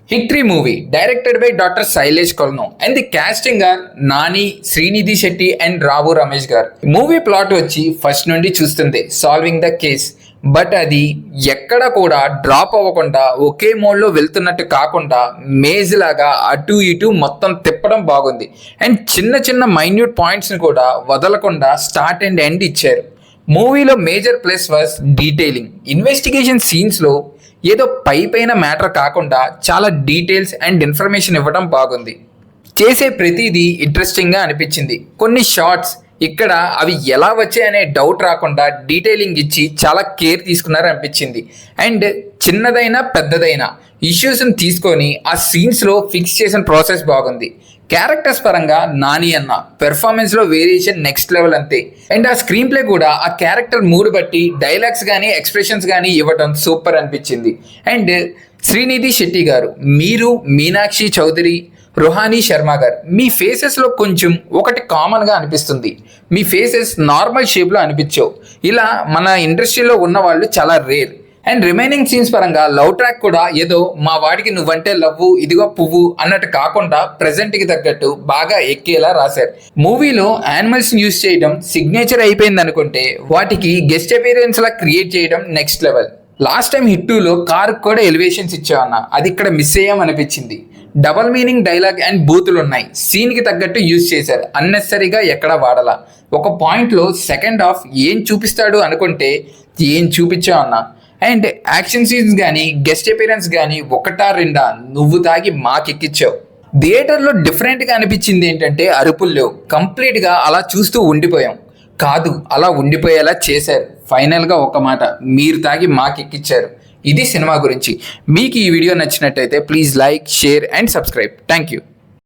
Hickory movie, directed by Dr. Sailesh Kolno, and the casting are Nani, Srinidhi Shetty, and Ravu Ramesh gar. Movie plot వచ్చి first నుండి చూస్తుంది solving the case. But అది ఎక్కడ కూడా drop అవ్వకుండా ఒకే మోడ్లో వెళ్తున్నట్టు కాకుండా మేజ్ లాగా అటు ఇటు మొత్తం తిప్పడం బాగుంది. అండ్ చిన్న చిన్న మైన్యూట్ పాయింట్స్ని కూడా వదలకుండా స్టార్ట్ అండ్ ఎండ్ ఇచ్చారు. మూవీలో major plus was detailing. Investigation సీన్స్లో ఏదో పైన మ్యాటర్ కాకుండా చాలా డీటెయిల్స్ అండ్ ఇన్ఫర్మేషన్ ఇవ్వడం బాగుంది. చేసే ప్రతిదీ ఇంట్రెస్టింగ్గా అనిపించింది. కొన్ని షార్ట్స్ ఇక్కడ అవి ఎలా వచ్చాయనే డౌట్ రాకుండా డీటెయిలింగ్ ఇచ్చి చాలా కేర్ తీసుకున్నారు అనిపించింది. అండ్ చిన్నదైనా పెద్దదైనా ఇష్యూస్ని తీసుకొని ఆ సీన్స్లో ఫిక్స్ చేసిన ప్రాసెస్ బాగుంది. క్యారెక్టర్స్ పరంగా నాని అన్న పెర్ఫార్మెన్స్లో వేరియేషన్ నెక్స్ట్ లెవెల్ అంతే. అండ్ ఆ స్క్రీన్ ప్లే కూడా ఆ క్యారెక్టర్ మూడ్ బట్టి డైలాగ్స్ కానీ ఎక్స్ప్రెషన్స్ కానీ ఇవ్వడం సూపర్ అనిపించింది. అండ్ శ్రీనిధి శెట్టి గారు, మీరు, మీనాక్షి చౌదరి, రుహానీ శర్మ గారు, మీ ఫేసెస్లో కొంచెం ఒకటి కామన్గా అనిపిస్తుంది. మీ ఫేసెస్ నార్మల్ షేప్లో అనిపించవు. ఇలా మన ఇండస్ట్రీలో ఉన్న వాళ్ళు చాలా రేర్. అండ్ రిమైనింగ్ సీన్స్ పరంగా లవ్ ట్రాక్ కూడా ఏదో మా వాడికి నువ్వంటే లవ్వు ఇదిగో పువ్వు అన్నట్టు కాకుండా ప్రెజెంట్కి తగ్గట్టు బాగా ఎక్కేలా రాశారు. మూవీలో యానిమల్స్ యూజ్ చేయడం సిగ్నేచర్ అయిపోయింది అనుకుంటే వాటికి గెస్ట్ అపీరియన్స్ లా క్రియేట్ చేయడం next level. Last time HIT 2లో కార్ కూడా ఎలివేషన్స్ ఇచ్చామన్న అది ఇక్కడ మిస్ అయ్యామనిపించింది. డబల్ మీనింగ్ డైలాగ్ అండ్ బూతులు ఉన్నాయి. సీన్కి తగ్గట్టు యూజ్ చేశారు. అన్నెసరీగా ఎక్కడ వాడలా. ఒక పాయింట్లో సెకండ్ హాఫ్ ఏం చూపిస్తాడు అనుకుంటే ఏం చూపించావు అన్న. అండ్ యాక్షన్ సీన్స్ కానీ గెస్ట్ అపీరెన్స్ కానీ ఒకటా రెండా నువ్వు తాగి మాకెక్కిచ్చావు. థియేటర్లో డిఫరెంట్గా అనిపించింది ఏంటంటే అరుపులు లేవు. కంప్లీట్గా అలా చూస్తూ ఉండిపోయాం. కాదు, అలా ఉండిపోయేలా చేశారు. ఫైనల్గా ఒక మాట, మీరు తాగి మాకెక్కిచ్చారు. ఇది సినిమా గురించి. మీకు ఈ వీడియో నచ్చినట్టయితే please like, share and subscribe. Thank you.